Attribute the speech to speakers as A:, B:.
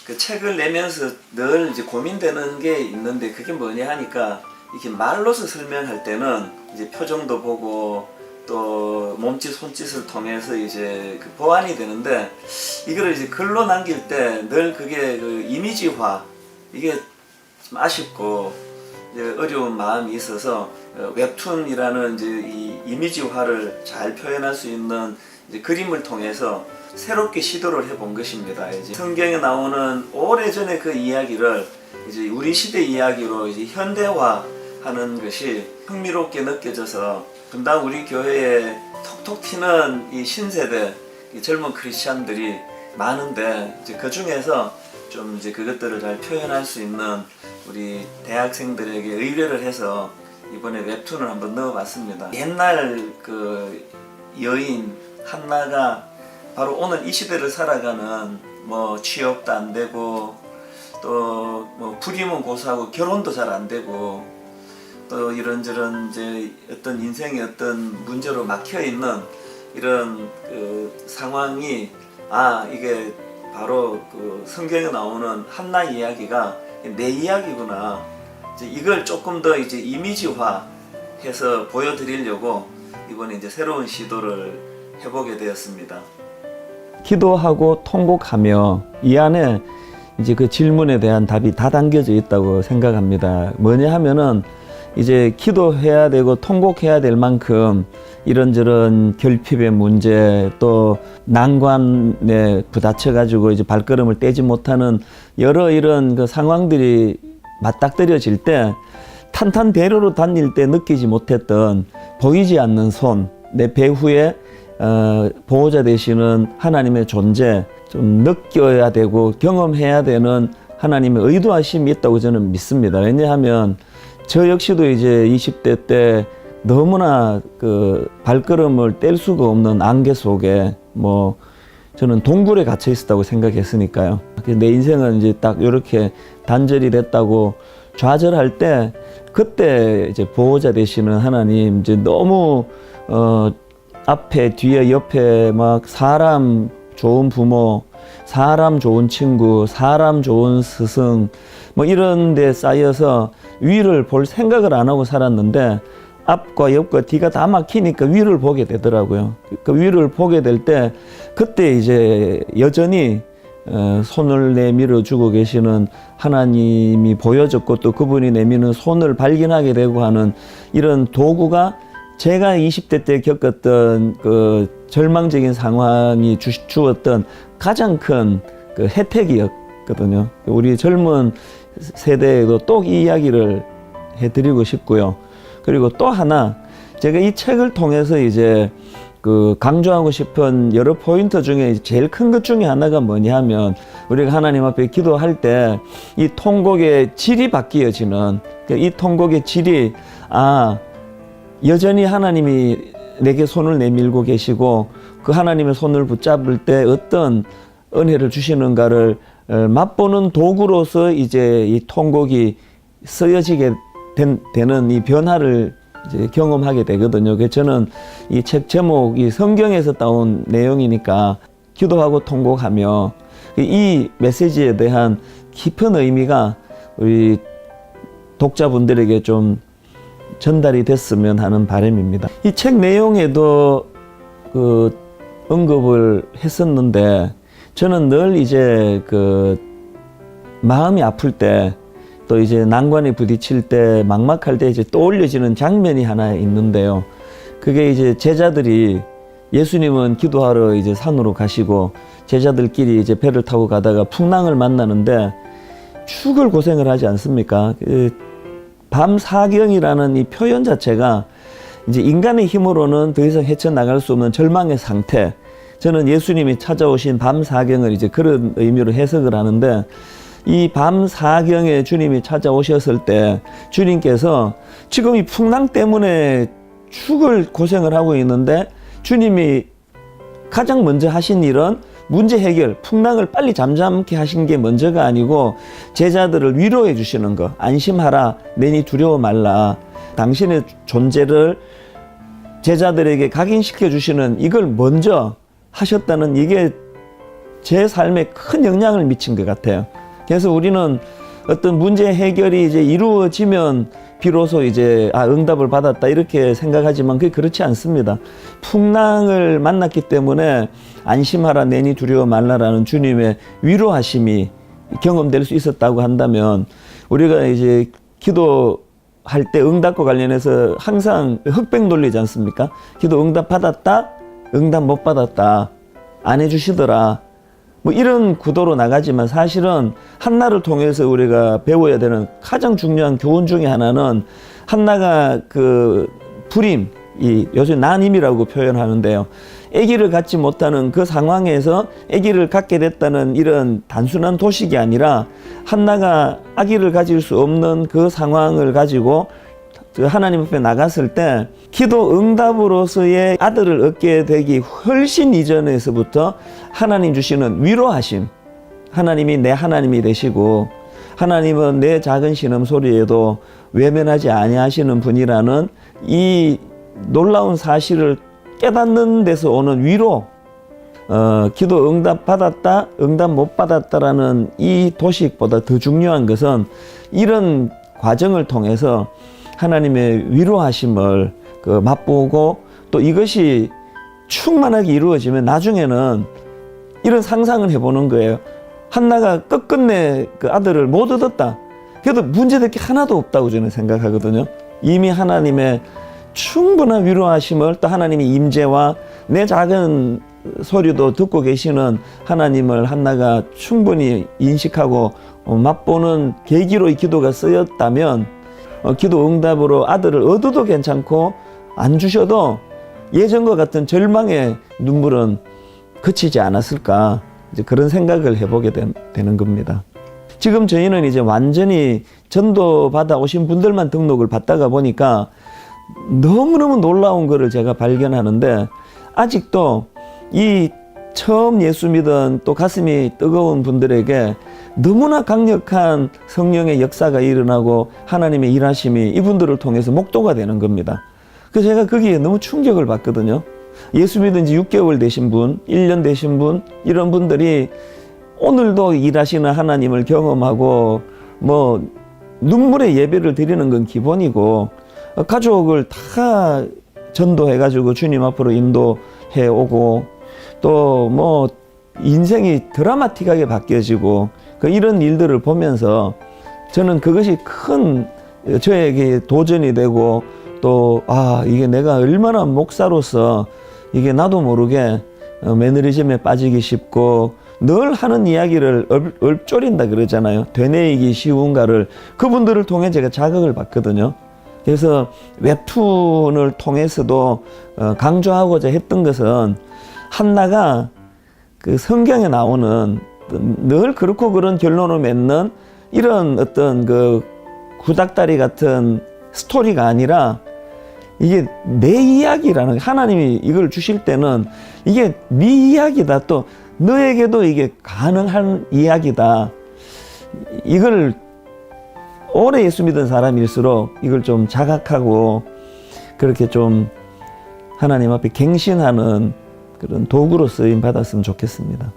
A: 그 책을 내면서 늘 이제 고민되는 게 있는데 그게 뭐냐 하니까 이렇게 말로서 설명할 때는 이제 표정도 보고 또 몸짓 손짓을 통해서 이제 그 보완이 되는데 이거를 이제 글로 남길 때 늘 그게 그 이미지화 이게 좀 아쉽고 이제 어려운 마음이 있어서 웹툰이라는 이제 이 이미지화를 잘 표현할 수 있는 이제 그림을 통해서 새롭게 시도를 해본 것입니다. 이제 성경에 나오는 오래전의 그 이야기를 이제 우리 시대 이야기로 이제 현대화하는 것이 흥미롭게 느껴져서 분당 우리 교회에 톡톡 튀는 이 신세대 이 젊은 크리스찬들이 많은데 이제 그 중에서 좀 이제 그것들을 잘 표현할 수 있는 우리 대학생들에게 의뢰를 해서 이번에 웹툰을 한번 넣어봤습니다. 옛날 그 여인 한나가 바로 오늘 이 시대를 살아가는 뭐 취업도 안 되고 또 뭐 부리면 고사하고 결혼도 잘 안 되고 또 이런저런 이제 어떤 인생의 어떤 문제로 막혀 있는 이런 그 상황이 이게 바로 그 성경에 나오는 한나 이야기가 내 이야기구나. 이제 이걸 조금 더 이제 이미지화해서 보여드리려고 이번에 이제 새로운 시도를 해보게 되었습니다. 기도하고 통곡하며 이 안에 이제 그 질문에 대한 답이 다 담겨져 있다고 생각합니다. 뭐냐 하면은 이제 기도해야 되고 통곡해야 될 만큼 이런저런 결핍의 문제 또 난관에 부딪혀 가지고 이제 발걸음을 떼지 못하는 여러 이런 그 상황들이 맞닥뜨려질 때 탄탄대로로 다닐 때 느끼지 못했던 보이지 않는 손, 내 배후에 보호자 되시는 하나님의 존재 좀 느껴야 되고 경험해야 되는 하나님의 의도하심이 있다고 저는 믿습니다. 왜냐하면 저 역시도 이제 20대 때 너무나 그 발걸음을 뗄 수가 없는 안개 속에 뭐 저는 동굴에 갇혀 있었다고 생각했으니까요. 내 인생은 이제 딱 이렇게 단절이 됐다고 좌절할 때 그때 이제 보호자 되시는 하나님 이제 너무 앞에 뒤에 옆에 막 사람 좋은 부모, 사람 좋은 친구, 사람 좋은 스승 뭐 이런 데 쌓여서 위를 볼 생각을 안 하고 살았는데 앞과 옆과 뒤가 다 막히니까 위를 보게 되더라고요. 그 위를 보게 될 때 그때 이제 여전히 손을 내밀어 주고 계시는 하나님이 보여졌고 또 그분이 내미는 손을 발견하게 되고 하는 이런 도구가 제가 20대 때 겪었던 그 절망적인 상황이 주었던 가장 큰 그 혜택이었거든요. 우리 젊은 세대에도 또 이 이야기를 해드리고 싶고요. 그리고 또 하나 제가 이 책을 통해서 이제 그 강조하고 싶은 여러 포인트 중에 제일 큰 것 중에 하나가 뭐냐 하면 우리가 하나님 앞에 기도할 때 이 통곡의 질이 바뀌어지는 이 통곡의 질이 여전히 하나님이 내게 손을 내밀고 계시고 그 하나님의 손을 붙잡을 때 어떤 은혜를 주시는가를 맛보는 도구로서 이제 이 통곡이 쓰여지게 되는 이 변화를 이제 경험하게 되거든요. 그래서 저는 이 책 제목이 성경에서 따온 내용이니까 기도하고 통곡하며 이 메시지에 대한 깊은 의미가 우리 독자분들에게 좀 전달이 됐으면 하는 바람입니다. 이 책 내용에도 그 언급을 했었는데 저는 늘 이제 그 마음이 아플 때 또 이제 난관에 부딪힐 때 막막할 때 이제 떠올려지는 장면이 하나 있는데요. 그게 이제 제자들이 예수님은 기도하러 이제 산으로 가시고 제자들끼리 이제 배를 타고 가다가 풍랑을 만나는데 죽을 고생을 하지 않습니까? 밤 사경이라는 이 표현 자체가 이제 인간의 힘으로는 더 이상 헤쳐나갈 수 없는 절망의 상태. 저는 예수님이 찾아오신 밤 사경을 이제 그런 의미로 해석을 하는데 이 밤 사경에 주님이 찾아오셨을 때 주님께서 지금 이 풍랑 때문에 죽을 고생을 하고 있는데 주님이 가장 먼저 하신 일은 문제 해결, 풍랑을 빨리 잠잠케 하신 게 먼저가 아니고 제자들을 위로해 주시는 거. 안심하라, 내니 두려워 말라. 당신의 존재를 제자들에게 각인시켜 주시는 이걸 먼저 하셨다는 이게 제 삶에 큰 영향을 미친 것 같아요. 그래서 우리는 어떤 문제 해결이 이제 이루어지면 비로소 이제 응답을 받았다 이렇게 생각하지만 그게 그렇지 않습니다. 풍랑을 만났기 때문에 안심하라 내니 두려워 말라라는 주님의 위로하심이 경험될 수 있었다고 한다면, 우리가 이제 기도할 때 응답과 관련해서 항상 흑백 논리지 않습니까? 기도 응답 받았다, 응답 못 받았다, 안 해주시더라, 뭐 이런 구도로 나가지만, 사실은 한나를 통해서 우리가 배워야 되는 가장 중요한 교훈 중에 하나는, 한나가 그 불임, 요즘 난임이라고 표현하는데요, 아기를 갖지 못하는 그 상황에서 아기를 갖게 됐다는 이런 단순한 도식이 아니라, 한나가 아기를 가질 수 없는 그 상황을 가지고 하나님 앞에 나갔을 때 기도 응답으로서의 아들을 얻게 되기 훨씬 이전에서부터 하나님 주시는 위로하심, 하나님이 내 하나님이 되시고 하나님은 내 작은 신음소리에도 외면하지 아니하시는 분이라는 이 놀라운 사실을 깨닫는 데서 오는 위로, 기도 응답 받았다, 응답 못 받았다라는 이 도식보다 더 중요한 것은 이런 과정을 통해서 하나님의 위로하심을 맛보고, 또 이것이 충만하게 이루어지면 나중에는 이런 상상을 해보는 거예요. 한나가 끝끝내 그 아들을 못 얻었다. 그래도 문제될 게 하나도 없다고 저는 생각하거든요. 이미 하나님의 충분한 위로하심을, 또 하나님의 임재와 내 작은 소리도 듣고 계시는 하나님을 한나가 충분히 인식하고 맛보는 계기로 이 기도가 쓰였다면, 기도 응답으로 아들을 얻어도 괜찮고 안 주셔도 예전과 같은 절망의 눈물은 그치지 않았을까, 이제 그런 생각을 해보게 되는 겁니다. 지금 저희는 이제 완전히 전도받아 오신 분들만 등록을 받다가 보니까 너무너무 놀라운 거를 제가 발견하는데, 아직도 이 처음 예수 믿은 또 가슴이 뜨거운 분들에게 너무나 강력한 성령의 역사가 일어나고 하나님의 일하심이 이분들을 통해서 목도가 되는 겁니다. 그래서 제가 거기에 너무 충격을 받거든요. 예수 믿은 지 6개월 되신 분, 1년 되신 분, 이런 분들이 오늘도 일하시는 하나님을 경험하고, 뭐 눈물의 예배를 드리는 건 기본이고, 가족을 다 전도해가지고 주님 앞으로 인도해 오고, 또 뭐 인생이 드라마틱하게 바뀌어지고, 이런 일들을 보면서 저는 그것이 큰 저에게 도전이 되고, 또 이게 내가 얼마나 목사로서 이게 나도 모르게 매너리즘에 빠지기 쉽고 늘 하는 이야기를 읊조린다 그러잖아요. 되뇌이기 쉬운가를 그분들을 통해 제가 자극을 받거든요. 그래서 웹툰을 통해서도 강조하고자 했던 것은, 한나가 그 성경에 나오는 늘 그렇고 그런 결론을 맺는 이런 어떤 그 구닥다리 같은 스토리가 아니라, 이게 내 이야기라는, 하나님이 이걸 주실 때는 이게 네 이야기다, 또 너에게도 이게 가능한 이야기다. 이걸 오래 예수 믿은 사람일수록 이걸 좀 자각하고 그렇게 좀 하나님 앞에 갱신하는 그런 도구로 쓰임 받았으면 좋겠습니다.